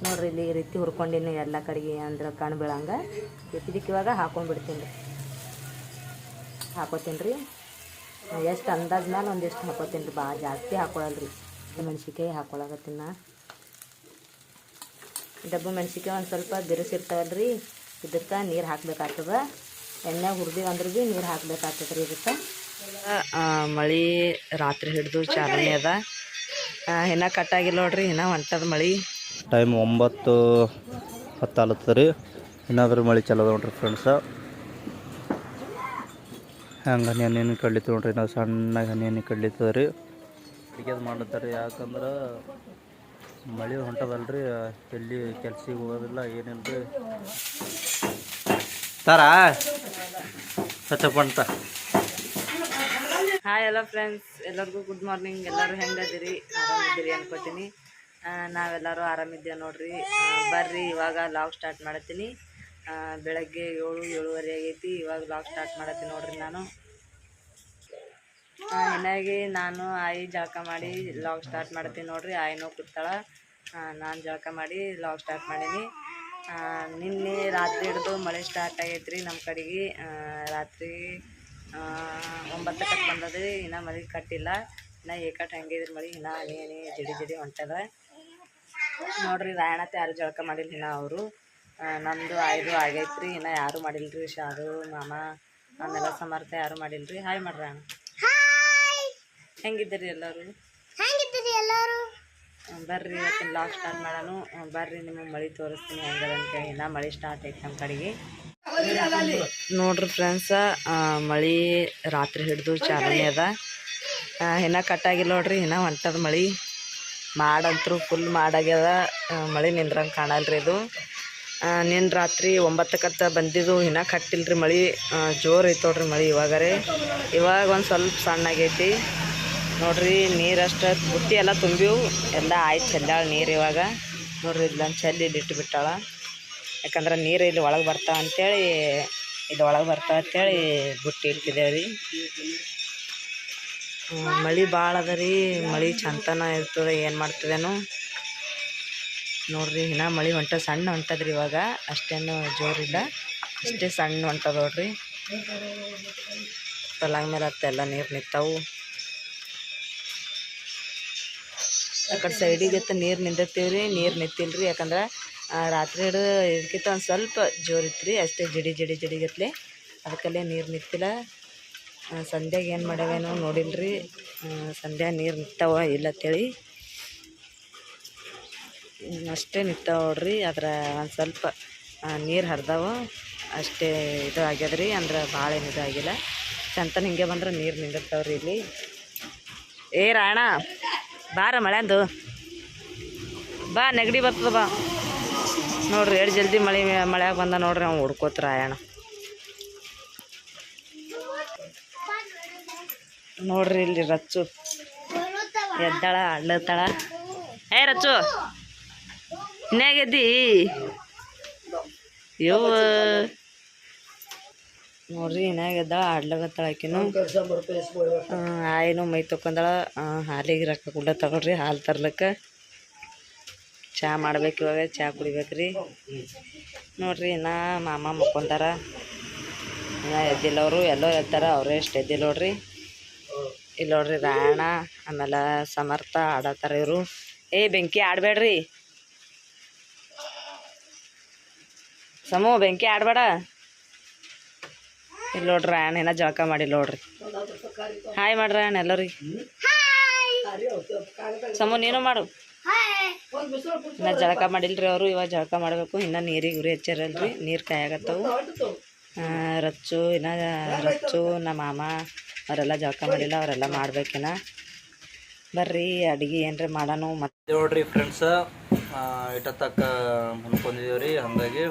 ನೋಡ್ರಿ ಇಲ್ಲಿ ಈ ರೀತಿ ಹುರ್ಕೊಂಡಿನಿ ಎಲ್ಲ ಕಡೆಗೆ ಅಂದ್ರೆ ಕಣ್ಣು ಬೀಳಂಗೆ. ಇದಕ್ಕೆ ಇವಾಗ ಹಾಕೊಂಡ್ಬಿಡ್ತೀನಿ ರೀ. ಹಾಕೋತೀನಿ ರೀ ಎಷ್ಟು ಅಂದಾಜ್ ಮೇಲೆ ಒಂದಿಷ್ಟು ಹಾಕೋತೀನಿ ರೀ, ಭಾಳ ಜಾಸ್ತಿ ಹಾಕೊಳ್ಳಲ್ರಿ. ಮೆಣ್ಸಿಕಾಯಿ ಹಾಕೊಳಕತ್ತೀನಿ ನಾ. ಡಬ್ಬು ಮೆಣ್ಸಿಕಾಯಿ ಒಂದು ಸ್ವಲ್ಪ ಬಿರುಸಿರ್ತಾವಲ್ಲ ರೀ, ಇದಕ್ಕೆ ನೀರು ಹಾಕ್ಬೇಕಾಗ್ತದೆ. ಎಣ್ಣೆ ಹುರಿದೀವಿ ಅಂದ್ರೆ ಭೀ ನೀರು ಹಾಕ್ಬೇಕಾಗ್ತದೆ ರೀ ಇದಕ್ಕೆ. ಮಳೆ ರಾತ್ರಿ ಹಿಡಿದು ಚಾಲನೆ ಅದ, ಇನ್ನೂ ಕಟ್ಟಾಗಿಲ್ಲ ನೋಡ್ರಿ, ಇನ್ನೂ ಹೊಂಟದ ಮಳೆ. ಟೈಮ್ 9:10 ರೀ, ಏನಾದರೂ ಮಳೆ ಚಲೋ ನೋಡ್ರಿ ಫ್ರೆಂಡ್ಸ. ಹಂಗೆ ಹನಿ ಕಡ್ಲಿತ್ತು ನೋಡ್ರಿ, ನಾವು ಸಣ್ಣಗೆ ಹನಿ ಕಡ್ಲಿತ್ತದ ರೀ. ಅಡುಗೆ ಮಾಡ್ತಾರೆ, ಯಾಕಂದ್ರೆ ಮಳೆ ಹೊಂಟದಲ್ರಿ, ಎಲ್ಲಿ ಕೆಲ್ಸಿಗೆ ಹೋಗೋದಿಲ್ಲ ಏನಿಲ್ಲ ರೀ. ತಾರಾ ಸಚ್ಚಪ್ಪಂತ. ಹಾಯ್ ಎಲ್ಲ ಫ್ರೆಂಡ್ಸ್, ಎಲ್ಲರಿಗೂ ಗುಡ್ ಮಾರ್ನಿಂಗ್. ಎಲ್ಲರೂ ಹೆಂಗದಿರಿ? ಆರಾಮಿದ್ದೀರಿ ಅನ್ಕೋತೀನಿ. ನಾವೆಲ್ಲರೂ ಆರಾಮಿದ್ದೇವೆ ನೋಡ್ರಿ. ಬರ್ರಿ ಇವಾಗ ಲಾಗ್ ಸ್ಟಾರ್ಟ್ ಮಾಡತ್ತೀನಿ. ಬೆಳಗ್ಗೆ 7-7:30 ಆಗೈತಿ. ಇವಾಗ ಲಾಗ್ ಸ್ಟಾರ್ಟ್ ಮಾಡತ್ತೀನಿ ನೋಡ್ರಿ. ನಾನು ಆಯಿ ಜಳಕ ಮಾಡಿ ಲಾಗ್ ಸ್ಟಾರ್ಟ್ ಮಾಡ್ತೀನಿ ನೋಡ್ರಿ. ಆಯಿನೂ ಕೂತಾಳ, ನಾನು ಜಳಕ ಮಾಡಿ ಲಾಗ್ ಸ್ಟಾರ್ಟ್ ಮಾಡೀನಿ. ನಿನ್ನೆ ರಾತ್ರಿ ಹಿಡಿದು ಮಳೆ ಸ್ಟಾರ್ಟ್ ಆಗೈತೆ ರೀ ನಮ್ಮ ಕಡೆಗೆ. ರಾತ್ರಿ 9 ಬಂದದ್ರಿ, ಇನ್ನೂ ಮಳೆ ಕಟ್ಟಿಲ್ಲ. ಇನ್ನೂ ಏಕಟ್ ಹಂಗಿದ್ರಿ ಮಳೆ, ಇನ್ನೂ ಹನಿ ಜಡಿ ಹೊಂಟದ ನೋಡ್ರಿ. ರಾಯಣತೆ ಯಾರು ಜಳಕ ಮಾಡಿಲ್ಲ ಇನ್ನೂ ಅವರು. ನಮ್ಮದು 5 ಆಗೈತೆ ರೀ, ಇನ್ನೂ ಯಾರೂ ಮಾಡಿಲ್ಲ ರೀ. ಶಾದು ಮಾಮ ಆಮೇಲೆ ಸಮರ್ಥ ಯಾರೂ ಮಾಡಿಲ್ಲ ರೀ. ಹಾಯ್ ಮಾಡ್ರಿ ಅಣ್ಣ. ಹೆಂಗಿದ್ದೀರಿ ಎಲ್ಲರೂ? ಬರ್ರಿ ಇವತ್ತಿನ ಲಾಗ್ ಸ್ಟಾರ್ಟ್ ಮಾಡೋಣ. ಬರ್ರಿ ನಿಮಗೆ ಮಳೆ ತೋರಿಸ್ತೀನಿ ಹೆಂಗದಂತ. ಇನ್ನೂ ಮಳೆ ಸ್ಟಾರ್ಟ್ ಐತೆ ನಮ್ಮ ಕಡೆಗೆ ನೋಡ್ರಿ ಫ್ರೆಂಡ್ಸ. ಮಳೆ ರಾತ್ರಿ ಹಿಡಿದು ಚಾಲನೆ ಅದ, ಇನ್ನೂ ಕಟ್ಟಾಗಿಲ್ಲ ನೋಡ್ರಿ, ಇನ್ನೂ ಹೊಂಟದ ಮಳೆ. ಮಾಡಂತರೂ ಫುಲ್ ಮಾಡಾಗ್ಯದ, ಮಳೆ ನಿಂದ್ರಂಗೆ ಕಾಣಲ್ರಿ ಇದು. ನಿನ್ನ ರಾತ್ರಿ 9 ಬಂದಿದ್ದು, ಇನ್ನೂ ಕಟ್ಟಿಲ್ರಿ ಮಳೆ. ಜೋರು ಐತೆ ನೋಡ್ರಿ ಮಳೆ. ಇವಾಗ ಒಂದು ಸ್ವಲ್ಪ ಸಣ್ಣಗೈತಿ ನೋಡ್ರಿ. ನೀರಷ್ಟು ಬುಟ್ಟಿ ಎಲ್ಲ ತುಂಬಿವು, ಎಲ್ಲ ಆಯ್ತು ಚೆಲ್ಲಾಳ ನೀರು. ಇವಾಗ ನೋಡ್ರಿ ಇಲ್ಲೊಂದು ಚೆಲ್ಲಿ ಇಲ್ಲಿ ಇಟ್ಟುಬಿಟ್ಟಾಳ, ಯಾಕಂದ್ರೆ ನೀರು ಇಲ್ಲಿ ಒಳಗೆ ಬರ್ತಾವ ಅಂಥೇಳಿ, ಬುಟ್ಟಿ ಇಟ್ಟಿದ್ದೇವೆ ರೀ. ಮಳೆ ಭಾಳ ಅದ ರೀ, ಮಳೆ ಚಂತನ ಇರ್ತದೆ, ಏನು ಮಾಡ್ತದೇನೋ ನೋಡ್ರಿ. ಇನ್ನೂ ಮಳೆ ಸಣ್ಣ ಹೊಂಟದ್ರಿ ಇವಾಗ, ಅಷ್ಟೇನು ಜೋರಿಲ್ಲ, ಅಷ್ಟೇ ಸಣ್ಣ ಹೊಂಟದ ನೋಡ್ರಿ. ಪಲಾಂಗ ಮೇಲೆ ಹತ್ತೆಲ್ಲ ನೀರು ನಿಂತಾವು. ಆ ಕಡೆ ಸೈಡಿಗೆ ನೀರು ನಿಂದಿರ್ತೀವಿ ರೀ, ನೀರು ನಿಂತಿಲ್ಲ ರೀ. ಯಾಕಂದ್ರೆ ರಾತ್ರಿ ಹಿಡಿದು ಇದಕ್ಕಿಂತ ಒಂದು ಸ್ವಲ್ಪ ಜೋರಿತ್ತು ರೀ, ಅಷ್ಟೇ ಜಡಿಗತ್ಲೆ, ಅದಕ್ಕಲ್ಲೇ ನೀರು ನಿಂತಿಲ್ಲ. ಸಂಧ್ಯಾಗೆ ಏನು ಮಾಡ್ಯಾವೇನೋ ನೋಡಿಲ್ಲ ರೀ. ಸಂಧ್ಯಾ ನೀರು ನಿಂತಾವ ಇಲ್ಲತ್ತೇಳಿ ಅಷ್ಟೇ ನಿಂತಾವ ನೋಡ್ರಿ. ಅದ್ರ ಒಂದು ಸ್ವಲ್ಪ ನೀರು ಹರಿದಾವ ಅಷ್ಟೇ. ಇದು ಆಗ್ಯದ ರೀ, ಅಂದ್ರೆ ಭಾಳ ಏನು ಇದು ಆಗಿಲ್ಲ. ಚಂತನ ಹಿಂಗೆ ಬಂದ್ರೆ ನೀರು ನಿಂದಿರ್ತಾವ್ರಿ ಇಲ್ಲಿ. ಏ ರಾಯಣ ಬಾರ ಮಳೆಂದು ಬಾ, ನೆಗಡಿ ಬರ್ತದ ಬಾ. ನೋಡ್ರಿ ಎಷ್ಟು ಜಲ್ದಿ ಮಳೆಯಾಗ ಬಂದ ನೋಡ್ರಿ. ಅವ್ನು ಹುಡ್ಕೋತ ರಾಯಣ ನೋಡ್ರಿ. ಇಲ್ಲಿ ರಚ್ಚು ಎದ್ದಾಳ, ಅಡ್ಲತ್ತಾಳ. ಏ ರಚ್ಚು ಇನ್ನೇಗೆದ್ದಿ? ನೋಡ್ರಿ ಇನ್ನಾಗೆದ್ದಾಳ, ಆಡ್ಲಾಗತ್ತಾಳ ಆಕಿನು. ಆಯಿನೂ ಮೈ ತೊಕೊಂಡಾಳ. ಹಾಲಿಗೆ ರೊಕ್ಕ ಕೂಡ ತಗೊಳ್ರಿ, ಹಾಲು ತರ್ಲಿಕ್ಕೆ. ಚಹಾ ಮಾಡ್ಬೇಕು ಇವಾಗ, ಚಹಾ ಕುಡಿಬೇಕ್ರಿ ನೋಡ್ರಿ. ಇನ್ನೂ ಮಾಮ ಮಕ್ಕೊಂದಾರ, ಇನ್ನೂ ಎದ್ದಿಲ್ಲ ಅವರು. ಎಲ್ಲೋ ಎದ್ದಾರ, ಅವರೇ ಎಷ್ಟು ಎದ್ದಿಲ್ಲ ನೋಡ್ರಿ. ಇಲ್ಲಿ ನೋಡ್ರಿ ರಾಯಣ ಆಮೇಲೆ ಸಮರ್ಥ ಆಡತ್ತಾರ ಇವರು. ಏ ಬೆಂಕಿ ಆಡಬೇಡ್ರಿ ಸಮೂ, ಬೆಂಕಿ ಆಡಬೇಡ. ಇಲ್ಲಿ ನೋಡ್ರಿ ರಾಯಣ ಏನೋ ಜಳಕ ಮಾಡಿಲ್ಲ ನೋಡ್ರಿ. ಹಾಯ್ ಮಾಡ್ರಿ ರಾಯಣ ಎಲ್ಲರಿಗೆ. ಸಮೂ ನೀನು ಮಾಡು. ಇನ್ನೂ ಜಳಕ ಮಾಡಿಲ್ರಿ ಅವರು, ಇವಾಗ ಜಳಕ ಮಾಡಬೇಕು. ಇನ್ನೂ ನೀರಿಗೆ ಉರಿ ಹಚ್ಚಾರಲ್ರಿ, ನೀರು ಕಾಯಾಗತ್ತವು. ರಚ್ಚು ನಮ್ಮ ಮಾಮ ಅವರೆಲ್ಲ ಜಳಕ ಮಾಡಿಲ್ಲ, ಅವರೆಲ್ಲ ಮಾಡ್ಬೇಕೇನ. ಬರ್ರಿ ಅಡುಗೆ ಏನ್ರಿ ಮಾಡೋಣ ಮತ್ತೆ ನೋಡ್ರಿ ಫ್ರೆಂಡ್ಸ. ಇಟ್ಟತ್ತಕ್ಕ ಅನ್ಕೊಂಡಿದ್ದೀವಿ ರೀ, ಹಾಗಾಗಿ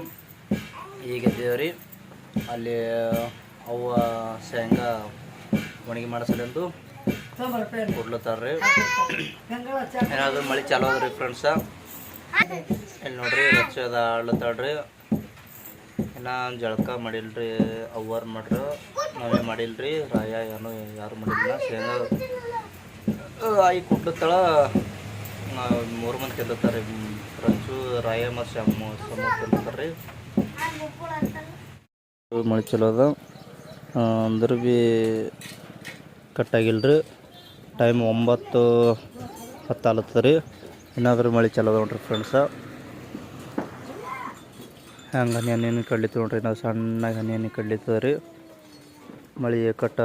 ಈಗ ಎದ್ದೇವ್ರಿ. ಅಲ್ಲಿ ಅವ್ವ ಶೇಂಗಾ ಒಣಗಿ ಮಾಡಿಸಲೆಂದು ಕೊಡ್ಲತ್ತಾರ್ರಿ. ಏನಾದರೂ ಮಳೆ ಚಾಲೋ ಅದ್ರಿ ಫ್ರೆಂಡ್ಸ. ಇಲ್ಲಿ ನೋಡ್ರಿ ರಚ್ಚ ಅದ ಆಡ್ಲತ್ತಾಳ್ರಿ. ಇನ್ನು ಜಳಕ ಮಾಡಿಲ್ರಿ, ಅವ್ವಾರು ಮಾಡ್ರಿ, ನಾವೇ ಮಾಡಿಲ್ರಿ. ರಾಯ ಯಾರು ಮಾಡಿಲ್ಲ. ಶೇಂಗಾ ಆಯಿ ಕೊಡ್ಲತ್ತಾಳ. 3 ಮಂದಿ ಕೆದ್ದತ್ತಾರೆ ರಚ್ಚು ರಾಯ ಮತ್ತು ಸಮುದ್ರಿ ಮಳೆ ಚಲೋ ಅದ ಅಂದ್ರೆ ಭೀ ಕಟ್ಟಾಗಿಲ್ಲ ರೀ. ಟೈಮ್ 9:10 ಆಲತ್ತದ ರೀ. ಏನಾದರೂ ಮಳೆ ಚಲೋ ಅದ ನೋಡ್ರಿ ಫ್ರೆಂಡ್ಸ. ಹಂಗೆ ಹನಿ ಕಡ್ಲಿತ್ತು ನೋಡ್ರಿ. ನಾವು ಸಣ್ಣಗೆ ಹನಿ ಕಡ್ಲಿತ್ತದ ರೀ. ಮಳೆ ಕಟ್ಟ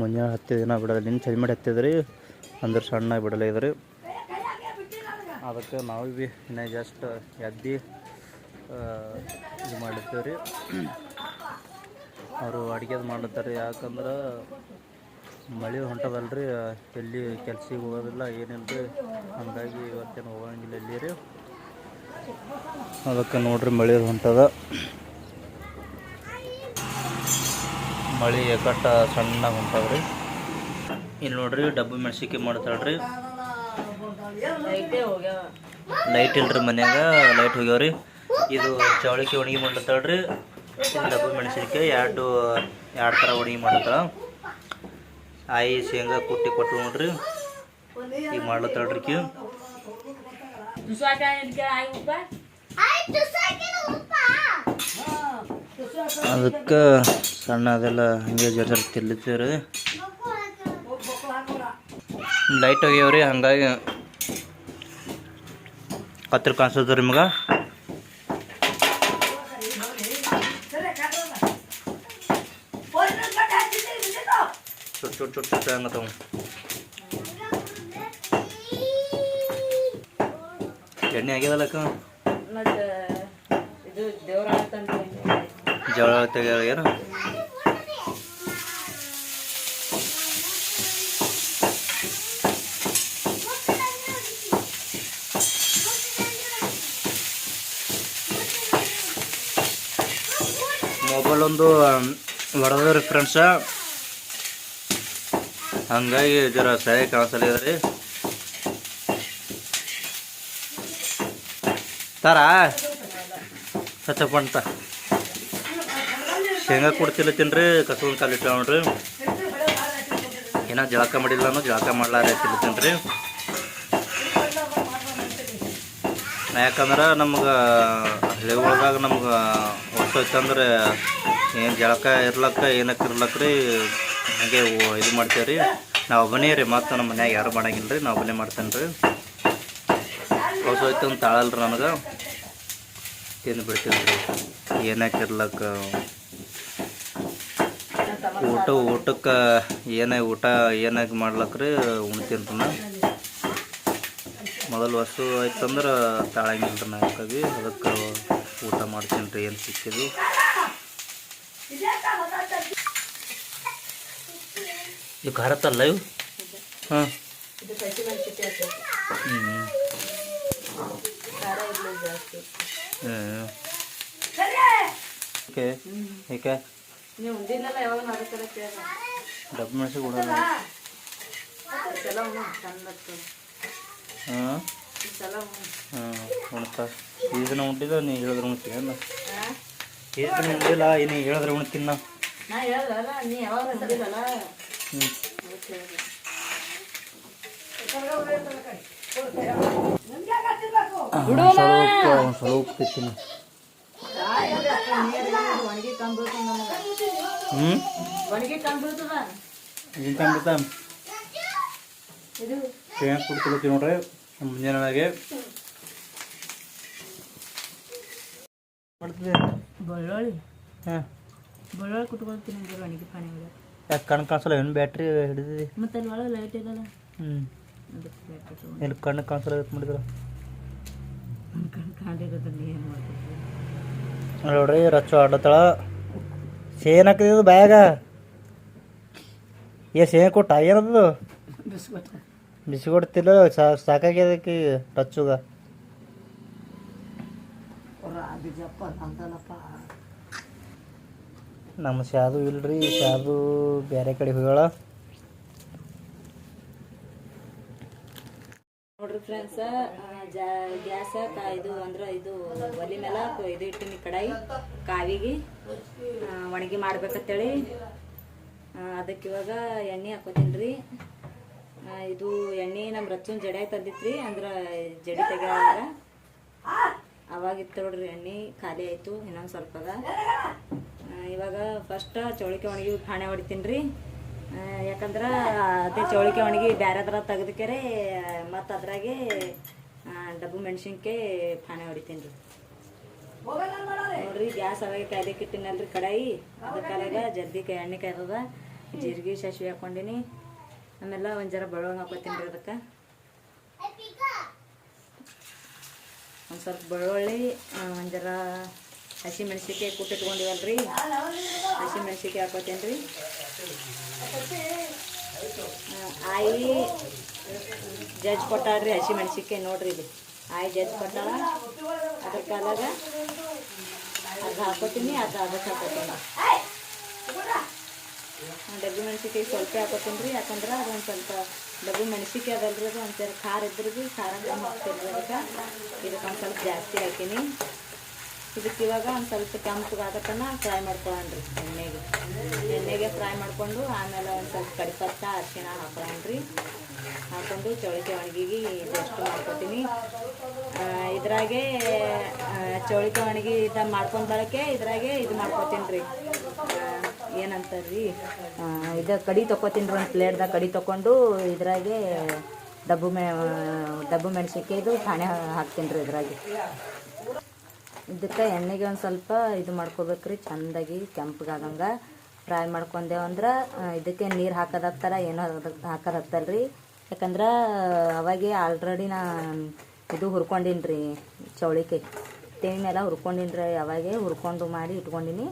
ಮುಂಜಾನೆ 10 ದಿನ ಬಿಡೋದು. ನಿನ್ನ ಚಳಿ ಮಾಡಿ ಹತ್ತಿದ್ರಿ ಅಂದ್ರೆ ಸಣ್ಣಗೆ ಬಿಡಲ್ಲ ಇದ್ರಿ. ಅದಕ್ಕೆ ನಾವು ಭೀ ಇನ್ನು ಜಸ್ಟ್ ಎದ್ದು ಇದು ಮಾಡಿರ್ತೇವೆ ರೀ. ಅವರು ಅಡುಗೆದು ಮಾಡ್ತಾರೆ. ಯಾಕಂದ್ರೆ ಮಳೆ ಹೊಂಟದಲ್ರಿ, ಎಲ್ಲಿ ಕೆಲ್ಸಕ್ಕೆ ಹೋಗೋದಿಲ್ಲ ಏನಿಲ್ಲ ರೀ. ಹಾಗಾಗಿ ಇವತ್ತೇನು ಹೋಗಂಗಿಲ್ಲ ಎಲ್ಲಿ ರೀ. ಅದಕ್ಕೆ ನೋಡ್ರಿ ಮಳೆ ಹೊಂಟದ. ಮಳೆ ಕಟ್ಟ ಸಣ್ಣಗೆ ಹೊಂಟದ್ರಿ. ಇಲ್ಲಿ ನೋಡ್ರಿ ಡಬ್ಬು ಮೆಣಸಿನ್ಕಾಯಿ ಮಾಡ್ತಾಳ್ರಿ. ಲೈಟ್ ಇಲ್ರಿ ಮನ್ಯಾಗ, ಲೈಟ್ ಹೋಗ್ಯಾವ್ರಿ. ಇದು ಚವಳಿಕೆ ಒಣಗಿ ಮಾಡ್ತಾಳ್ರಿ. ಇದು ಡಬ್ಬು ಮೆಣಸಿನ್ಕಾಯಿ ಎರಡು ಥರ ಒಣಗಿ ಮಾಡ್ತಾಳ. ಆಯಿ ಶೇಂಗಾ ಕುಟ್ಟಿ ಕೊಟ್ಟು ನೋಡ್ರಿ ಈಗ ಮಾಡ್ಲತ್ತಾಳ್ರಿ ಕಿ. ಅದಕ್ಕೆ ಸಣ್ಣ ಅದೆಲ್ಲ ಹಂಗೆ ಜರ ತಿರ್ಲಿತ್ತೀವ್ರಿ. ಲೈಟ್ ಹೋಗ್ಯಾವ್ರಿ, ಹಂಗಾಗಿ ಕತ್ರಿ ಕಾಣಿಸ್ತದ್ರಿ ನಿಮ್ಗೆ. ಚುಟ್ ಹಂಗತ್ತವ. ಎಣ್ಣೆ ಆಗ್ಯದಲ್ಲಕ್ಕ ಜವಳ ತೆಗ್ಯಾರ. ಮೊಬೈಲ್ ಒಂದು ಹೊಡೆದ್ರಿ ಫ್ರೆಂಡ್ಸ, ಹಂಗಾಗಿ ಜರ ಸರಿ ಕಾಣಿಸಲ್ಲ ರೀ. ತಾರಾ ಸಚ್ಚಪ್ಪಂತ ಶೇಂಗಾ ಕೊಡ್ತಿಲ್ಲತ್ತೀನ್ರಿ. ಕಸೂನ್ ಕಾಲಿಟ್ಟ ನೋಡ್ರಿ. ಏನೋ ಜಳಕ ಮಾಡಿಲ್ಲ ಅನ್ನೋ ಜಳಕ ಮಾಡ್ಲಾರ ತಿಳ್ತೀನಿ. ಯಾಕಂದ್ರೆ ನಮ್ಗೆ ಹಳ್ಳಿಗಳ್ದಾಗ ನಮ್ಗೆ ಹೊಟ್ಟೋಯ್ತಂದ್ರೆ ಏನು ಜಳಕ ಇರ್ಲಕ್ಕ ಏನಕ್ಕೆ ಇರ್ಲಕ್ರಿ ಹಾಗೆ ಇದು ಮಾಡ್ತೇವೆ ರೀ. ನಾವು ಒಬ್ಬನೇ ರೀ, ಮತ್ತು ನಮ್ಮ ಮನ್ಯಾಗ ಯಾರು ಮಾಡಂಗಿಲ್ಲ ರೀ, ನಾವು ಒಬ್ಬನೇ ಮಾಡ್ತೇನೆ ರೀ. ಹೊಸೋಯ್ತು ಅಂತ ತಾಳಲ್ರಿ ನನಗೆ, ತಿಂದು ಬಿಡ್ತೀನಿ ರೀ. ಏನಕ್ಕೆ ಇರ್ಲಕ್ಕ ಊಟಕ್ಕೆ ಊಟ ಏನಕ್ಕೆ ಮಾಡ್ಲಕ್ರಿ ಉಣ್ತೀನಿ ರೀ. ನಾ ಮೊದಲು ಹಸು ಆಯ್ತಂದ್ರೆ ತಾಳಂಗಿಲ್ಲ ರೀ. ನಾ ಯಾಕಾಗಿ ಅದಕ್ಕೆ ಊಟ ಮಾಡ್ತೀನಿ ರೀ ಏನು ಸಿಕ್ಕಿದ್ವಿ. ಇವು ಖಾರತ್ತಲ್ಲ ಇವು. ಹಾಂ ಓಕೆ ಏಕೆ ಡಬ್ಬು ಮೆಣಸು ಕೊಡೋಣ. ಹಾಂ ಉಣ್ತಾ ಈ ದಿನ ಉಂಟಿದ ನೀ ಹೇಳಿದ್ರೆ ಉಣ್ತೀನಿ ಅಲ್ಲ. ಈ ದಿನ ಉಂಟಿಲ್ಲ ನೀ ಹೇಳಿದ್ರೆ ಉಣ್ತೀನಿ ನಾ. ಸ್ವಲ್ಪ ತಿತ್ತೀನಿ. ಏನು ಕಂಬಿಡ್ತಾ ಶೇಂಗಾ ಕುಡ್ಕೊಳ್ತೀವಿ ನೋಡ್ರಿ ಮುಂಜಾನೆಗೆ. ಬೆಳ್ಳುಳ್ಳಿ ಹಾಂ ಬೆಳ್ಳುಳ್ಳಿ ಕುಟ್ಕೊಳ್ತೀನಿ ಒಣಗಿ ಪಾನಿ. ಯಾಕೆ ಕಣ್ಣು ಕಾಣಿಸಲ್ಲ? ಏನು ಬ್ಯಾಟ್ರಿ ಹಿಡಿದಿದೆ ಮತ್ತೆ ಅಲ್ಲಿ ಒಳಗೆ ಲೈಟ್ ಇದಲ್ಲ. ಏನು ಕಣ್ಣು ಕಾಣಿಸಲ್ಲ ಮಾಡಿದ್ರ ಏನು ಮಾಡ್ತೀವಿ ನೋಡ್ರಿ. ರಚ್ಚು ಆಡ್ಲತ್ತಾಳ. ಶೇನ್ ಹಾಕಿದ್ದು ಬ್ಯಾಗ ಶೇನ್ ಕೊಟ್ಟ ಏನದು ಬಿಸಿ ಕೊಡ್ತಿಲ್ಲ. ಸಾಕಾಗ್ಯದಕ್ಕೆ ರಚ್ಚುಗ. ನಮ್ಮ ಶಾದು ಇಲ್ರಿ, ಶಾದು ಬೇರೆ ಕಡೆ ಹೋಗ್ಯಾಳ ನೋಡ್ರಿ ಫ್ರೆಂಡ್ಸ. ಗ್ಯಾಸ ಇದು ಅಂದ್ರೆ ಇದು ಒಲೆ ಮೇಲೆ ಇದು ಇಟ್ಟಿನಿ ಕಡಾಯಿ ಕಾವಿಗೆ ಒಣಗಿ ಮಾಡ್ಬೇಕಂತೇಳಿ. ಅದಕ್ಕೆ ಇವಾಗ ಎಣ್ಣೆ ಹಾಕೋತೀನಿ ರೀ. ಇದು ಎಣ್ಣೆ ನಮ್ಮ ರಚ್ಚನ್ ಜಡೆ ತಂದಿತ್ರಿ ಅಂದ್ರೆ ಜಡಿ ತೆಗ್ಯಾಗ ಅವಾಗಿತ್ತು ನೋಡ್ರಿ ಎಣ್ಣೆ ಖಾಲಿ ಆಯಿತು ಇನ್ನೊಂದು ಸ್ವಲ್ಪ ಅದ. ಇವಾಗ ಫಸ್ಟ್ ಚೌಳಿಕೆ ಒಣಗಿ ಪಾಣೆ ಹೊಡಿತೀನಿ ರೀ. ಯಾಕಂದ್ರೆ ಅದೇ ಚೌಳಿಕೆ ಒಣಗಿ ಬೇರೆದ್ರ ತೆಗೆದಕ್ಕೆ ಮತ್ತು ಅದ್ರಾಗೆ ಡಬ್ಬು ಮೆಣಸಿನ್ಕಾಯಿ ಪಾಣೆ ಹೊಡಿತೀನಿ ರೀ. ನೋಡ್ರಿ ಗ್ಯಾಸ್ ಅವಾಗ ಕಾಯ್ದಕ್ಕೆ ಇಟ್ಟಿನಲ್ರಿ ಕಡಾಯಿ, ಅದಕ್ಕಾಗ ಜಲ್ದಿ ಎಣ್ಣೆ ಕಾಯ್ದದ. ಜೀರಿಗೆ ಸಾಸಿವೆ ಹಾಕೊಂಡಿನಿ, ಆಮೇಲೆ ಒಂದು ಜರ ಬೆಳ್ಳುಳ್ಳಿ ಹಾಕೋತೀನಿ ರೀ. ಅದಕ್ಕೆ ಒಂದು ಸ್ವಲ್ಪ ಬೆಳ್ಳುಳ್ಳಿ, ಒಂದು ಜರ ಹಸಿ ಮೆಣಸಿನ್ಕಾಯಿ ಕುಟ್ಟಿಟ್ಕೊಂಡಿವಲ್ರಿ, ಹಸಿ ಮೆಣಸಿನ್ಕಾಯಿ ಹಾಕೋತೀನಿ ರೀ. ಆಯಿ ಜಜ್ಜಿ ಕೊಟ್ಟಾಳ್ರಿ ಹಸಿ ಮೆಣಸಿನ್ಕಾಯಿ. ನೋಡ್ರಿ ಇದು ಆಯಿ ಜಜ್ಜಿ ಕೊಟ್ಟಾಳ, ಅದ್ರ ಕಾಲಾಗ ಅದು ಹಾಕೋತೀನಿ, ಅದಕ್ಕೆ ಹಾಕೋತೀನಿ. ಡಬ್ಬಿ ಮೆಣಸಿನ್ಕಾಯಿ ಸ್ವಲ್ಪ ಹಾಕೋತೀನಿ ರೀ, ಯಾಕಂದ್ರೆ ಅದೊಂದು ಸ್ವಲ್ಪ ಡಬ್ಬಿ ಮೆಣಸಿನ್ಕಾಯಿ ಅದಲ್ರಿ, ಅದು ಒಂದು ಸ್ವಲ್ಪ ಖಾರ ಇದ್ರೆ ಭೀ ಖಾರ ಕಮ್ಮಿ ಹಾಕ್ತಿರ್ರಿ. ಇದಕ್ಕೆ ಒಂದು ಸ್ವಲ್ಪ ಜಾಸ್ತಿ ಹಾಕೀನಿ. ಇದಕ್ಕೆ ಇವಾಗ ಒಂದು ಸ್ವಲ್ಪ ಕೆಂಪಗಾಗತನ ಫ್ರೈ ಮಾಡ್ಕೊಳ್ಳೋಣ್ರಿ ಎಣ್ಣೆಗೆ ಫ್ರೈ ಮಾಡಿಕೊಂಡು ಆಮೇಲೆ ಒಂದು ಸ್ವಲ್ಪ ಕರಿಪತ್ತ ಅರಿಶಿಣ ಹಾಕೊಳ್ಳೋಣ್ರಿ. ಹಾಕೊಂಡು ಚೌಳಿಕೆ ಒಣಗಿಗೆ ಇದೆಷ್ಟು ಮಾಡ್ಕೊತೀನಿ. ಇದ್ರಾಗೆ ಚೌಳಿಕೆ ಒಣಗಿ ಇದು ಮಾಡ್ಕೊಂಡು ಬಳಕೆ ಇದ್ರಾಗೆ ಇದು ಮಾಡ್ಕೊತೀನಿ ರೀ, ಏನಂತಾರ್ರಿ ಇದು ಕಡಿ ತೊಗೋತೀನಿ ರೀ. ಒಂದು ಪ್ಲೇಟ್ದಾಗ ಕಡಿ ತೊಗೊಂಡು ಇದ್ರಾಗೆ ಡಬ್ಬು ಮೆಣಸಿನ್ಕಾಯಿದು ಪಾಣೆ ಹಾಕ್ತೀನಿ ರೀ. ಇದ್ರಾಗೆ ಇದಕ್ಕೆ ಎಣ್ಣೆಗೆ ಒಂದು ಸ್ವಲ್ಪ ಇದು ಮಾಡ್ಕೋಬೇಕ್ರಿ, ಚೆಂದಾಗಿ ಕೆಂಪಗಾಗಂಗೆ ಫ್ರೈ ಮಾಡ್ಕೊಂಡೇವಂದ್ರೆ ಇದಕ್ಕೆ ನೀರು ಹಾಕೋದಾಗ್ತಾರ ಏನೋ ಹಾಕೋದಾಗ್ತಲ್ರಿ. ಯಾಕಂದ್ರೆ ಅವಾಗೆ ಆಲ್ರೆಡಿ ನಾ ಇದು ಹುರ್ಕೊಂಡಿನಿ ರೀ, ಚೌಳಿಕೆ ತೆಂಗಿನೆಲ್ಲ ಹುರ್ಕೊಂಡಿನಿ ರೀ, ಅವಾಗೆ ಹುರ್ಕೊಂಡು ಮಾಡಿ ಇಟ್ಕೊಂಡಿನಿ.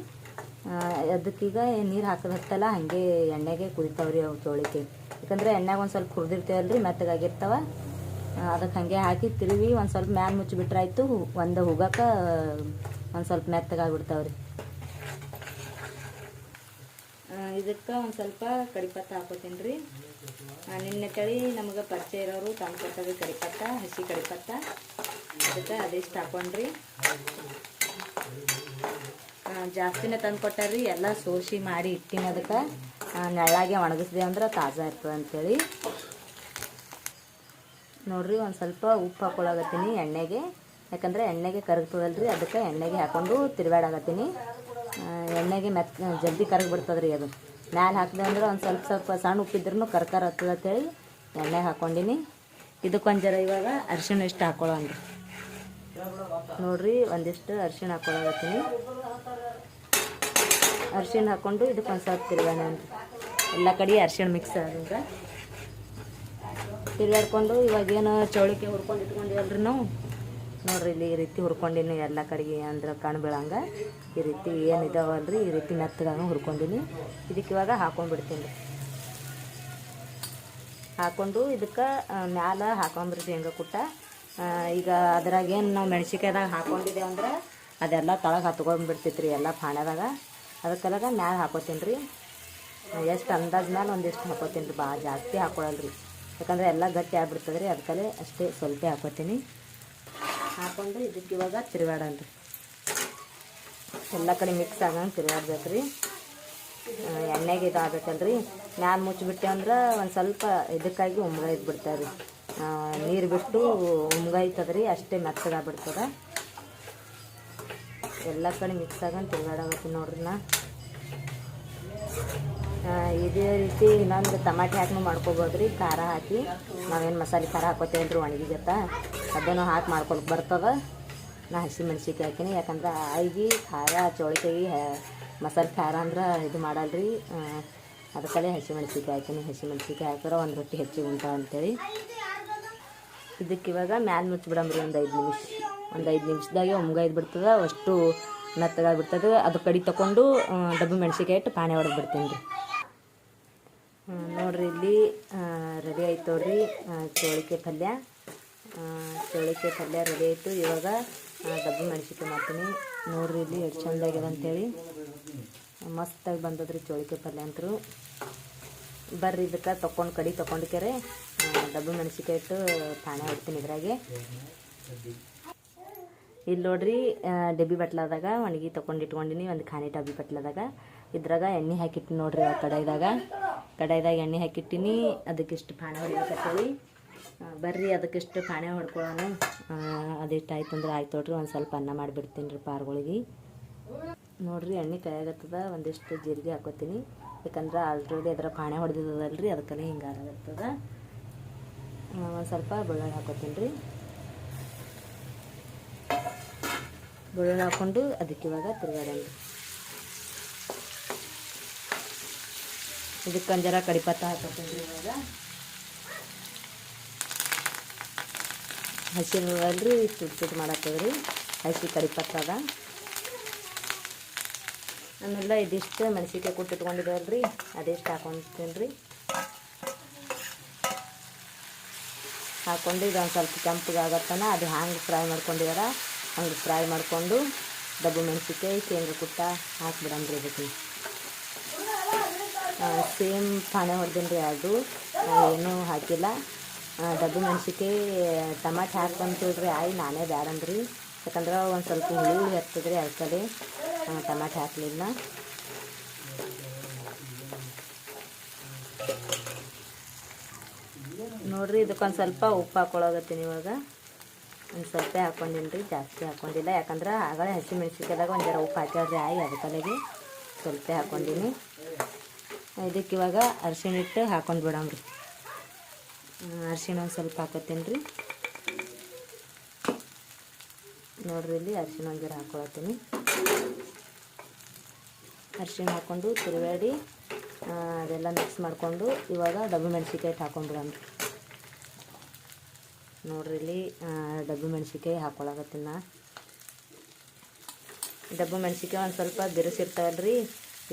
ಅದಕ್ಕೀಗ ನೀರು ಹಾಕೋದಾಗ್ತಲ್ಲ ಹಾಗೆ ಎಣ್ಣೆಗೆ ಕುದಿತಾವ್ರಿ ಅವು ಚೌಳಿಕೆ. ಯಾಕಂದ್ರೆ ಎಣ್ಣೆಗೆ ಒಂದು ಸ್ವಲ್ಪ ಹುರಿದಿರ್ತೀವಲ್ರಿ, ಮೆತ್ತಗಾಗಿರ್ತಾವ. ಅದಕ್ಕೆ ಹಾಗೆ ಹಾಕಿ ತಿರುವಿ ಒಂದು ಸ್ವಲ್ಪ ಮ್ಯಾಲ ಮುಚ್ಚಿಬಿಟ್ರೆ ಆಯಿತು. ಒಂದು ಹೋಗಕ್ಕೆ ಒಂದು ಸ್ವಲ್ಪ ಮೆತ್ತಗಾಗ್ಬಿಡ್ತಾವ್ರಿ. ಇದಕ್ಕೆ ಒಂದು ಸ್ವಲ್ಪ ಕರಿಪತ್ತ ಹಾಕೋತೀನಿ ರೀ. ನಿನ್ನೆ ತಳಿ ನಮಗೆ ಪರಿಚಯ ಇರೋರು ತಂದ್ಕೊಟ್ಟದು ಕರಿಪತ್ತ, ಹಸಿ ಕರಿಪತ್ತ. ಅದಕ್ಕೆ ಅದಿಷ್ಟು ಹಾಕೊಂಡ್ರಿ. ಜಾಸ್ತಿನೇ ತಂದು ಕೊಟ್ಟಾರ್ರಿ, ಎಲ್ಲ ಸೋಸಿ ಮಾಡಿ ಇಟ್ಟಿನ. ಅದಕ್ಕೆ ನೆಳ್ಳಾಗೆ ಒಣಗಿಸ್ದೆ ಅಂದ್ರೆ ತಾಜಾ ಇರ್ತದೆ ಅಂಥೇಳಿ. ನೋಡ್ರಿ ಒಂದು ಸ್ವಲ್ಪ ಉಪ್ಪು ಹಾಕೊಳಗತ್ತೀನಿ ಎಣ್ಣೆಗೆ, ಯಾಕಂದರೆ ಎಣ್ಣೆಗೆ ಕರಗ್ತದಲ್ರಿ, ಅದಕ್ಕೆ ಎಣ್ಣೆಗೆ ಹಾಕ್ಕೊಂಡು ತಿರುವಾಡಾಕತ್ತೀನಿ. ಎಣ್ಣೆಗೆ ಜಲ್ದಿ ಕರಗಿಬಿಡ್ತದೆ ರೀ. ಅದು ಮ್ಯಾಲೆ ಹಾಕಿದೆ ಅಂದ್ರೆ ಒಂದು ಸ್ವಲ್ಪ ಸಣ್ಣ ಉಪ್ಪಿದ್ರೂ ಕರ್ಕರ್ ಹತ್ತದ ಅಂತೇಳಿ ಎಣ್ಣೆಗೆ ಹಾಕ್ಕೊಂಡಿನಿ. ಇದಕ್ಕೊಂದು ಜರ ಇವಾಗ ಅರಿಶಿಣ ಇಷ್ಟು ಹಾಕೊಳ್ಳೋಣ್ರಿ. ನೋಡ್ರಿ ಒಂದಿಷ್ಟು ಅರಿಶಿಣ ಹಾಕೊಳಗತ್ತೀನಿ. ಅರಿಶಿಣ ಹಾಕ್ಕೊಂಡು ಇದಕ್ಕೊಂದು ಸ್ವಲ್ಪ ತಿರುವಾಣ ಅಂತ ಎಲ್ಲ ಕಡೆ ಅರಿಶಿಣ ಮಿಕ್ಸ್ ಆದಂಗೆ ತಿರುಗಾಡ್ಕೊಂಡು ಇವಾಗೇನು ಚೌಳಿಕೆ ಹುರ್ಕೊಂಡು ಇಟ್ಕೊಂಡಿವಲ್ರಿ ನಾವು. ನೋಡ್ರಿ ಇಲ್ಲಿ ಈ ರೀತಿ ಹುರ್ಕೊಂಡಿನಿ ಎಲ್ಲ ಕಡೆಗೆ, ಅಂದ್ರೆ ಕಣ್ಣು ಬೀಳಂಗೆ ಈ ರೀತಿ ಏನಿದಾವಲ್ರಿ ಈ ರೀತಿ ಮೆತ್ತಗಾಗ ಹುರ್ಕೊಂಡಿನಿ. ಇದಕ್ಕೆ ಇವಾಗ ಹಾಕೊಂಡ್ಬಿಡ್ತೀನಿ ರೀ. ಹಾಕ್ಕೊಂಡು ಇದಕ್ಕೆ ಮ್ಯಾಲ ಹಾಕೊಂಡ್ರಿ ಶೇಂಗಾ ಕುಟ್ಟ. ಈಗ ಅದ್ರಾಗೇನು ನಾವು ಮೆಣಸಿನ್ಕಾಯ್ದಾಗ ಹಾಕೊಂಡಿದ್ದೇವೆ ಅಂದ್ರೆ ಅದೆಲ್ಲ ತಳಗೆ ಹತ್ಕೊಂಡ್ಬಿಡ್ತೈತೆ ರೀ ಎಲ್ಲ ಪಾಣ್ಯದಾಗ. ಅದಕ್ಕೆಲ್ಲ ಮ್ಯಾಲ ಹಾಕೋತೀನಿ ರೀ. ಎಷ್ಟು ಅಂದಾಜು ಮ್ಯಾಲೆ ಒಂದಿಷ್ಟು ಹಾಕೋತೀನಿ ರೀ, ಭಾಳ ಜಾಸ್ತಿ ಹಾಕೊಳ್ಳಲ್ರಿ. ಯಾಕಂದರೆ ಎಲ್ಲ ಗಟ್ಟಿ ಆಗ್ಬಿಡ್ತದೆ ರೀ, ಅದಕ್ಕಲ್ಲೇ ಅಷ್ಟೇ ಸ್ವಲ್ಪ ಹಾಕೋತೀನಿ. ಹಾಕ್ಕೊಂಡು ಇದಕ್ಕೆ ಇವಾಗ ತಿರುವಾಡನ್ರಿ, ಎಲ್ಲ ಕಡೆ ಮಿಕ್ಸ್ ಆಗಂಗೆ ತಿರುವಾಡ್ಬೇಕು ರೀ. ಎಣ್ಣೆಗೆ ಇದು ಆಗ್ಬೇಕಲ್ರಿ. ಮ್ಯಾಲೆ ಮುಚ್ಚಿಬಿಟ್ಟೆ ಅಂದ್ರೆ ಒಂದು ಸ್ವಲ್ಪ ಇದಕ್ಕಾಗಿ ಉಮ್ಗಾಯ್ದು ಬಿಡ್ತಾರೆ ರೀ. ನೀರು ಬಿಟ್ಟು ಉಮ್ಗಾಯ್ತದ ರೀ, ಅಷ್ಟೇ ಮೆತ್ತಗಾಗ್ಬಿಡ್ತದೆ. ಎಲ್ಲ ಕಡೆ ಮಿಕ್ಸ್ ಆಗಂಗೆ ತಿರುವಾಡಾಗತ್ತೀನಿ ನೋಡ್ರಿ. ಇದೇ ರೀತಿ ಇನ್ನೊಂದು ಟಮಾಟೆ ಹಾಕಿ ಮಾಡ್ಕೊಬೋದು ರೀ. ಖಾರ ಹಾಕಿ ನಾವೇನು ಮಸಾಲೆ ಖಾರ ಹಾಕೋತೇವಲ್ಲ ರೀ ಒಣಗಿಗತ್ತ, ಅದನ್ನು ಹಾಕಿ ಮಾಡ್ಕೊಳಕ್ಕೆ ಬರ್ತದೆ. ನಾ ಹಸಿ ಮೆಣಸಿನ್ಕಾಯಿ ಹಾಕೀನಿ, ಯಾಕಂದ್ರೆ ಆಯಿಗೆ ಖಾರ ಚೌಳಿಕಾಯಿಗೆ ಮಸಾಲೆ ಖಾರ ಅಂದ್ರೆ ಇದು ಮಾಡಲ್ರಿ. ಅದಕ್ಕಲ್ಲೇ ಹಸಿ ಮೆಣಸಿನ್ಕಾಯಿ ಹಾಕೀನಿ. ಹಸಿ ಮೆಣಸಿನ್ಕಾಯಿ ಹಾಕಿದ್ರೆ ಒಂದು ರೊಟ್ಟಿ ಹೆಚ್ಚಿಗೆ ಉಂಟ ಅಂತೇಳಿ. ಇದಕ್ಕೆ ಇವಾಗ ಮ್ಯಾಲೆ ಮುಚ್ಚಿಬಿಡಮ್ರಿ ಒಂದು 5 ನಿಮಿಷ. ಒಂದು 5 ನಿಮಿಷದಾಗೆ ಉಮ್ಗಾಯ್ದು ಬಿಡ್ತದೆ, ಅಷ್ಟು ಮೆತ್ತಗಾಗ್ಬಿಡ್ತದೆ. ಅದು ಕಡಿ ತೊಗೊಂಡು ಡಬ್ಬು ಮೆಣಸಿನ್ಕಾಯಿ ಇಟ್ಟು ಪಾಣೆ ಹೊಡೆದು ಬಿಡ್ತೀನಿ ರೀ. ನೋಡ್ರಿ ಇಲ್ಲಿ ರೆಡಿ ಆಯ್ತು ನೋಡ್ರಿ ಚೌಳಿಕೆ ಪಲ್ಯ. ಚೌಳಿಕೆ ಪಲ್ಯ ರೆಡಿ ಆಯಿತು. ಇವಾಗ ಡಬ್ಬು ಮೆಣಸಿನ್ಕಾಯಿ ಮಾಡ್ತೀನಿ. ನೋಡ್ರಿ ಇಲ್ಲಿ ಎಷ್ಟು ಚೆಂದಾಗಿದೆ ಅಂಥೇಳಿ, ಮಸ್ತಾಗಿ ಬಂದದ್ರಿ ಚೌಳಿಕೆ ಪಲ್ಯ ಅಂತರೂ. ಬರ್ರಿ ಇದಕ್ಕೆ ತೊಗೊಂಡು ಕಡಿ ತೊಗೊಂಡ್ಕೆರೆ ಡಬ್ಬು ಮೆಣಸಿನ್ಕಾಯಿ ಇಟ್ಟು ಪಾಣೆ ಹೊಡ್ತೀನಿ ಇದ್ರಾಗೆ. ಇಲ್ಲಿ ನೋಡ್ರಿ ಡಬ್ಬಿ ಬಟ್ಲದಾಗ ಒಣಗಿ ತೊಗೊಂಡು ಇಟ್ಕೊಂಡಿನಿ ಒಂದು ಖಾನಿ ಡಬ್ಬಿ ಬಟ್ಲದಾಗ. ಇದ್ರಾಗ ಎಣ್ಣೆ ಹಾಕಿಟ್ಟಿನಿ ನೋಡ್ರಿ ಆ ಕಡಾಯಿದಾಗ ಎಣ್ಣೆ ಹಾಕಿಟ್ಟಿನಿ. ಅದಕ್ಕಿಷ್ಟು ಪಾಣೆ ಹೊಡಿಬೇಕಂತೇಳಿ ಬರ್ರಿ ಅದಕ್ಕಿಷ್ಟು ಪಾಣೆ ಹೊಡ್ಕೊಳ್ಳೋಣ. ಅದಿಷ್ಟು ಆಯ್ತು ಅಂದ್ರೆ ಆಯ್ತು ನೋಡ್ರಿ. ಒಂದು ಸ್ವಲ್ಪ ಅನ್ನ ಮಾಡಿಬಿಡ್ತೀನಿ ರೀ ಪಾರ್ಗಳಿಗೆ. ನೋಡ್ರಿ ಎಣ್ಣೆ ಕಾಯಾಗತ್ತದ. ಒಂದಿಷ್ಟು ಜೀರಿಗೆ ಹಾಕೋತೀನಿ, ಯಾಕಂದ್ರೆ ಆಲ್ರೆಡಿ ಅದರ ಪಾಣೆ ಹೊಡೆದಿದ್ದದಲ್ರಿ, ಅದಕ್ಕೆ ಹಿಂಗಾಗತ್ತದ. ಒಂದು ಸ್ವಲ್ಪ ಬೆಳ್ಳುಳ್ಳಿ ಹಾಕೋತೀನಿ ರೀ. ಬೆಳ್ಳುಳ್ಳಿ ಹಾಕ್ಕೊಂಡು ಅದಕ್ಕೆ ಇವಾಗ ತಿರುಗಾಡೋಣ. ಇದಕ್ಕೆ ಒಂದು ಜರ ಕಡಿಪತ್ತ ಹಾಕೋತೀನಿ ರೀ. ಇವಾಗ ಹಸಿರಲ್ರಿ ಸುಟ್ಟು ಮಾಡತ್ತದ್ರಿ. ಹಸಿ ಕಡಿಪತ್ತ ಅದ. ಆಮೇಲೆ ಇದಿಷ್ಟು ಮೆಣಸಿನ್ಕಾಯಿ ಕೊಟ್ಟು ಇಟ್ಕೊಂಡಿದ್ದೇವಲ್ರಿ, ಅದಿಷ್ಟು ಹಾಕೊತೀನಿ ರೀ. ಹಾಕ್ಕೊಂಡು ಇದೊಂದು ಸ್ವಲ್ಪ ಕೆಂಪಗಾಗತ್ತನ ಅದು ಹ್ಯಾಂಗೆ ಫ್ರೈ ಮಾಡ್ಕೊಂಡಿದಾರ ಹಂಗೆ ಫ್ರೈ ಮಾಡಿಕೊಂಡು ಡಬ್ಬು ಮೆಣಸಿನ್ಕಾಯಿ ಶೇಂಗಾ ಕುಟ್ಟ ಹಾಕ್ಬಿಡಮ್ರಿ. ಇದಕ್ಕೆ ಸೇಮ್ ಪಾಣೆ ಹೊಡ್ದೀನಿ ರೀ. ಅದು ಏನೂ ಹಾಕಿಲ್ಲ. ಡಬ್ಬು ಮೆಣಸಿನ್ಕಾಯಿ ಟಮಾಟೆ ಹಾಕ್ಬಂತೀವ್ರಿ. ನಾನೇ ಬ್ಯಾಡಂದ್ರಿ, ಯಾಕಂದ್ರೆ ಒಂದು ಸ್ವಲ್ಪ ಹುಳಿ ಹತ್ತದ್ರಿ, ಅದಕ್ಕೆ ಟಮಾಟೆ ಹಾಕಲಿಲ್ಲ. ನೋಡ್ರಿ ಇದಕ್ಕೊಂದು ಸ್ವಲ್ಪ ಉಪ್ಪು ಹಾಕ್ಕೊಳಗತ್ತೀನಿ. ಇವಾಗ ಒಂದು ಸ್ವಲ್ಪ ಹಾಕ್ಕೊಂಡಿನಿ ರೀ, ಜಾಸ್ತಿ ಹಾಕ್ಕೊಂಡಿಲ್ಲ. ಯಾಕಂದ್ರೆ ಆಗಲೇ ಹಸಿ ಮೆಣಸಿನ್ಕಾಯ್ದಾಗ ಒಂದು ಜರ ಉಪ್ಪು ಹಾಕ್ಯಾವ್ರಿ. ಅದಕ್ಕೆ ಸ್ವಲ್ಪ ಹಾಕ್ಕೊಂಡಿನಿ. ಇದಕ್ಕೆ ಇವಾಗ ಅರಿಶಿಣ ಇಟ್ಟು ಹಾಕೊಂಡು ಬಿಡಮ್ರಿ. ಅರಿಶಿಣ ಒಂದು ಸ್ವಲ್ಪ ಹಾಕೋತೀನಿ ರೀ. ನೋಡ್ರಿ ಇಲ್ಲಿ ಅರಿಶಿಣ ಒಂದು ಜರ ಹಾಕ್ಕೊಳತ್ತೀನಿ. ಅರಿಶಿಣ ಹಾಕ್ಕೊಂಡು ತಿರುಗಾಡಿ ಅದೆಲ್ಲ ಮಿಕ್ಸ್ ಮಾಡಿಕೊಂಡು ಇವಾಗ ಡಬ್ಬು ಮೆಣಸಿನ್ಕಾಯಿ ಹಾಕೊಂಡ್ಬಿಡಮ್ರಿ. ನೋಡ್ರಿ ಇಲ್ಲಿ ಡಬ್ಬು ಮೆಣಸಿನ್ಕಾಯಿ ಹಾಕ್ಕೊಳಕತ್ತೀನಿ. ಡಬ್ಬು ಮೆಣಸಿನ್ಕಾಯಿ ಒಂದು ಸ್ವಲ್ಪ ಬಿರುಸಿರ್ತಾವಲ್ರಿ,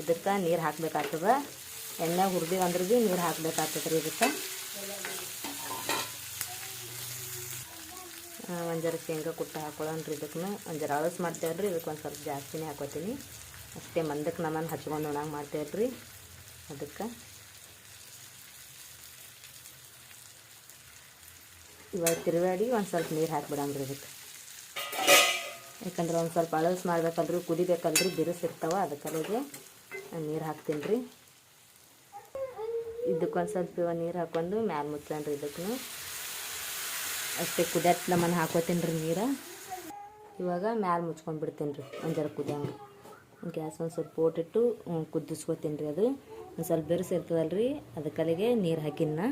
ಇದಕ್ಕೆ ನೀರು ಹಾಕ್ಬೇಕಾಗ್ತದೆ. ಎಣ್ಣೆ ಹುರಿದೀವಿ ಅಂದ್ರೆ ಭೀ ನೀರು ಹಾಕ್ಬೇಕಾಗ್ತದೆ ರೀ. ಇದಕ್ಕೆ ಒಂದು ಜರ ಶೇಂಗಾ ಕುಟ್ಟ ಹಾಕೊಳ್ಳೋಣ್ರಿ. ಇದಕ್ಕೆ ಒಂದು ಜರ ಅಳಸ್ ಮಾಡ್ತೇವಲ್ರಿ, ಇದಕ್ಕೆ ಒಂದು ಸ್ವಲ್ಪ ಜಾಸ್ತಿನೇ ಹಾಕೋತೀನಿ. ಅಷ್ಟೇ ಮಂದಕ್ಕೆ ನಮ್ಮನ್ನು ಹಚ್ಕೊಂಡು ಉಣಂಗೆ ಮಾಡ್ತೇವಲ್ರಿ. ಅದಕ್ಕೆ ಇವಾಗ ತಿರುಗಾಡಿ ಒಂದು ಸ್ವಲ್ಪ ನೀರು ಹಾಕ್ಬಿಡಮ್ರಿ ಇದಕ್ಕೆ. ಯಾಕಂದ್ರೆ ಒಂದು ಸ್ವಲ್ಪ ಅಳಸ್ ಮಾಡ್ಬೇಕಲ್ರಿ, ಕುದಿಬೇಕಲ್ರಿ, ಬಿರುಸಿರ್ತಾವ. ಅದಕ್ಕೆ ನೀರು ಹಾಕ್ತೀನಿ ರೀ. ಇದಕ್ಕೊಂದು ಸ್ವಲ್ಪ ನೀರು ಹಾಕ್ಕೊಂಡು ಮ್ಯಾಲೆ ಮುಚ್ಚಣ್ರಿ. ಇದಕ್ಕೂ ಅಷ್ಟೇ ಕುದಿಯತ್ ನಮ್ಮನ್ನು ಹಾಕೋತೀನಿ ರೀ ನೀರು. ಇವಾಗ ಮ್ಯಾಲೆ ಮುಚ್ಕೊಂಡು ಬಿಡ್ತೀನಿ ರೀ ಒಂದು ಜರ ಕುದಿಯಂಗೆ. ಗ್ಯಾಸ್ ಒಂದು ಸ್ವಲ್ಪ ಓಟಿಟ್ಟು ಕುದಿಸ್ಕೊತೀನಿ ರೀ. ಅದು ಒಂದು ಸ್ವಲ್ಪ ಬೆರೆಸಿರ್ತದಲ್ರಿ, ಅದಕ್ಕೆ ನೀರು ಹಾಕಿನ.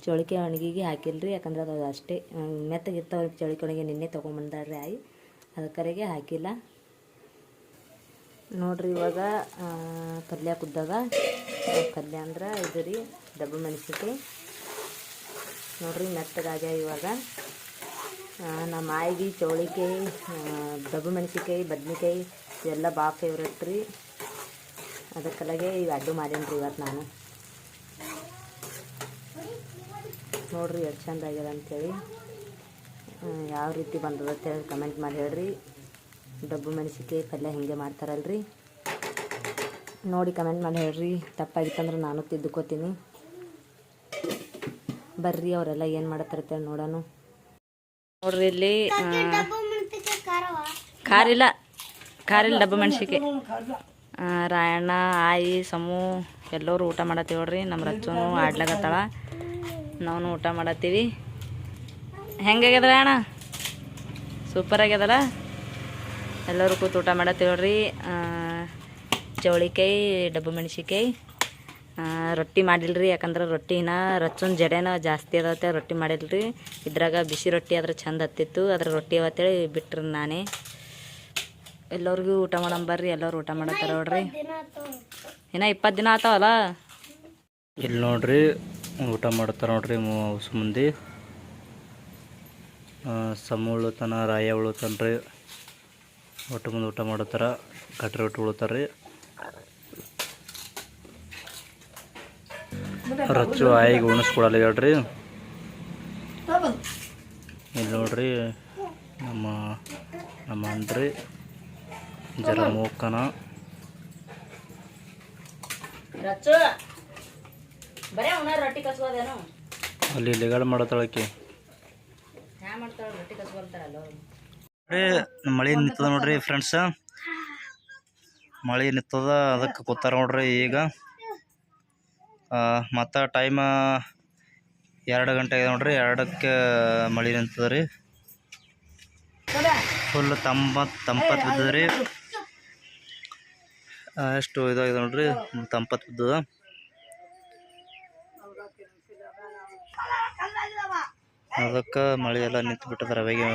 ಚೌಳಿಕೆ ಒಣಗಿಗೆ ಹಾಕಿಲ್ರಿ, ಯಾಕಂದ್ರೆ ಅದು ಅಷ್ಟೇ ಮೆತ್ತಗಿರ್ತಾವೆ. ಚೌಳಿಕೆ ಒಣಗಿ ನಿನ್ನೆ ತೊಗೊಂಬಂದಾಳ್ರಿ ಆಯಿ, ಅದಕ್ಕೆ ಹಾಕಿಲ್ಲ. ನೋಡ್ರಿ ಇವಾಗ ಪಲ್ಯ ಕುದ್ದಾಗ, ಪಲ್ಯ ಅಂದ್ರೆ ಇದು ರೀ ಡಬ್ಬು ಮೆಣಸಿನ್ಕಾಯಿ. ನೋಡ್ರಿ ಮೆತ್ತಗಾಗ್ಯಾವ. ಇವಾಗ ನಮ್ಮ ಆಯಿಗೆ ಚೌಳಿಕಾಯಿ, ಡಬ್ಬು ಮೆಣಸಿನ್ಕಾಯಿ, ಬದ್ನಿಕಾಯಿ ಇವೆಲ್ಲ ಭಾಳ ಫೇವ್ರೇಟ್ ರೀ. ಅದಕ್ಕೆ ಇವು ಅಡ್ಡು ಮಾಡೀನಿ ರೀ ಇವತ್ತು ನಾನು. ನೋಡ್ರಿ ಎಷ್ಟು ಚಂದ ಆಗ್ಯದ ಅಂಥೇಳಿ. ಯಾವ ರೀತಿ ಬಂದದ ಅಂತೇಳಿ ಕಮೆಂಟ್ ಮಾಡಿ ಹೇಳ್ರಿ. ಡಬ್ಬು ಮೆಣಸಿನ್ಕಾಯಿ ಪಲ್ಯ ಹಿಂಗೆ ಮಾಡ್ತಾರಲ್ರಿ, ನೋಡಿ ಕಮೆಂಟ್ ಮಾಡಿ ಹೇಳ್ರಿ. ತಪ್ಪಾಗಿತ್ತಂದ್ರೆ ನಾನು ತಿದ್ದುಕೋತೀನಿ. ಬರ್ರಿ ಅವರೆಲ್ಲ ಏನು ಮಾಡತ್ತಾರ ನೋಡೋಣ. ನೋಡ್ರಿ ಇಲ್ಲಿ ಖಾರಿಲ್ಲ ಡಬ್ಬು ಮೆಣಸಿನ್ಕಾಯಿ. ರಾಯಣ್ಣ, ಆಯಿ, ಸಮೂ ಎಲ್ಲರೂ ಊಟ ಮಾಡತ್ತೀವಿ ನೋಡ್ರಿ. ನಮ್ಮ ರಚ್ಚೂನು ಆಡ್ಲಾಗತ್ತಾಳ, ನಾವು ಊಟ ಮಾಡತ್ತೀವಿ. ಹೆಂಗಾಗ್ಯದ ರಾಯಣ್ಣ? ಸೂಪರ್ ಆಗ್ಯದಲ್ಲ. ಎಲ್ಲರೂ ಕೂತು ಊಟ ಮಾಡತ್ತೀವಿ ನೋಡ್ರಿ. ಚೌಳಿಕಾಯಿ, ಡಬ್ಬು ಮೆಣಸಿನ್ಕಾಯಿ, ರೊಟ್ಟಿ ಮಾಡಿಲ್ರಿ. ಯಾಕಂದ್ರೆ ರೊಟ್ಟಿನ ರಚ್ಚುನ್ ಜಡೆನ ಜಾಸ್ತಿ ಅದಾವತ್ತೆ, ರೊಟ್ಟಿ ಮಾಡಿಲ್ರಿ. ಇದ್ರಾಗ ಬಿಸಿ ರೊಟ್ಟಿ ಆದ್ರೆ ಚಂದ ಹತ್ತಿತ್ತು, ಅದ್ರ ರೊಟ್ಟಿ ಅವತ್ತೇಳಿ ಬಿಟ್ರಿ ನಾನೇ. ಎಲ್ಲರಿಗೂ ಊಟ ಮಾಡಂಬರ್ರಿ. ಎಲ್ಲರೂ ಊಟ ಮಾಡತ್ತಾರ ನೋಡ್ರಿ. ಇನ್ನು 20 ದಿನ ಆತಾವಲ್ಲ. ಇಲ್ಲಿ ನೋಡ್ರಿ ಊಟ ಮಾಡ್ತಾರೆ ನೋಡ್ರಿ ಹೊಸ ಮಂದಿ. ಸಮೂ ಉಳುತ್ತಾನ, ರಾಯ ಉಳುತ್ತಾನ್ರಿ. ಒಟ್ಟು ಮುಂದೆ ಊಟ ಮಾಡತ್ತಾರ. ಕಟ್ರಿ ಒಟ್ಟು ಉಳುತ್ತಾರ್ರಿ. ರಚ್ಚು ಆಯಿಗೆ ಉಣಿಸ್ಕೊಡಲ್ಲ ಹೇಳ್ರಿ. ಇಲ್ಲಿ ನೋಡ್ರಿ ನಮ್ಮ ಅಣ್ಣ್ರಿ ಜರ ಮೂಕನ. ಅಲ್ಲಿ ಲೆಗಾಡ್ ಮಾಡತ್ತಾಳಕ್ಕೆ. ರೊಟ್ಟಿ ಕಸ್ಕೊಳ್ತಾರಲ್ಲ. ಮಳೆ ನಿಂತದ ನೋಡ್ರಿ ಫ್ರೆಂಡ್ಸ, ಮಳೆ ನಿಂತದ, ಅದಕ್ಕೆ ಕೂತಾರ ನೋಡ್ರಿ. ಈಗ ಮತ್ತು ಟೈಮ್ 2 ಗಂಟೆ ಆಗಿದೆ ನೋಡ್ರಿ. 2ಕ್ಕೆ ಮಳೆ ನಿಂತದ ರೀ. ಫುಲ್ ತಂಪತ್ತು ಬಿದ್ದದ ರೀ. ಎಷ್ಟು ಇದಾಗಿದೆ ನೋಡ್ರಿ, ತಂಪತ್ತು ಬಿದ್ದದ. ಅದಕ್ಕೆ ಮಳೆ ಎಲ್ಲ ನಿಂತು ಬಿಟ್ಟದ, ರವೆಗೆ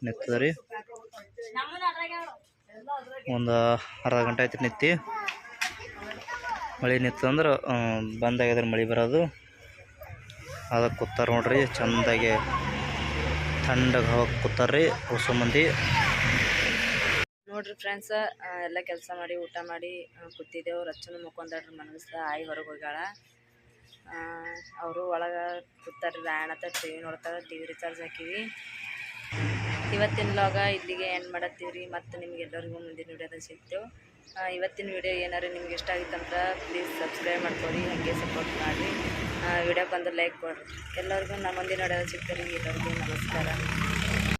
ನಿಂತದ ರೀ. ಒಂದು ಅರ್ಧ ಗಂಟೆ ಆಯ್ತು ನಿಂತು. ಮಳೆ ನಿಂತಂದ್ರೆ ಬಂದಾಗ್ಯದ ಮಳೆ ಬರೋದು. ಅದಕ್ಕೆ ಕೂತಾರ ನೋಡ್ರಿ, ಚೆಂದಾಗಿ ಥಂಡಗೆ ಹೋಗಿ ಕೂತಾರ್ರಿ ಹೊಸ ಮಂದಿ. ನೋಡ್ರಿ ಫ್ರೆಂಡ್ಸ, ಎಲ್ಲ ಕೆಲಸ ಮಾಡಿ ಊಟ ಮಾಡಿ ಕೂತಿದ್ದೆವು. ರಚ್ಚನು ಮುಕ್ಕೊಂಡ್ರಿ, ಮನಸ್ಸ ಆಯಿ ಹೊರಗೆ ಹೋಗ್ಯಾಳ. ಅವರು ಒಳಗೆ ಕೂತಾರ್ರಿ. ರಾಯಣತ್ತ ಟಿವಿ ನೋಡ್ತಾರೆ. ಟಿವಿ ರಿಚಾರ್ಜ್ ಹಾಕಿವಿ. ಇವತ್ತಿನ ವ್ಲಾಗ ಇಲ್ಲಿಗೆ ಎಂಡ್ ಮಾಡತ್ತೀವಿ. ಮತ್ತು ನಿಮ್ಗೆ ಎಲ್ಲರಿಗೂ ಮುಂದಿನ ವಿಡಿಯೋದಾಗ ಸಿಗ್ತೇವೆ. ಇವತ್ತಿನ ವಿಡಿಯೋ ಏನಾರು ನಿಮ್ಗೆ ಇಷ್ಟ ಆಗಿತ್ತಂದ್ರೆ ಪ್ಲೀಸ್ ಸಬ್ಸ್ಕ್ರೈಬ್ ಮಾಡ್ಕೊಡಿ, ಹಾಗೆ ಸಪೋರ್ಟ್ ಮಾಡಿರಿ. ವಿಡಿಯೋಕ್ಕೆ ಒಂದು ಲೈಕ್ ಕೊಡಿರಿ. ಎಲ್ಲರಿಗೂ ನಮ್ಮ ಮುಂದಿನ ವಿಡಿಯೋದಾಗ ಸಿಗ್ತೀರಿ. ಎಲ್ಲರಿಗೂ ನಮಸ್ಕಾರ.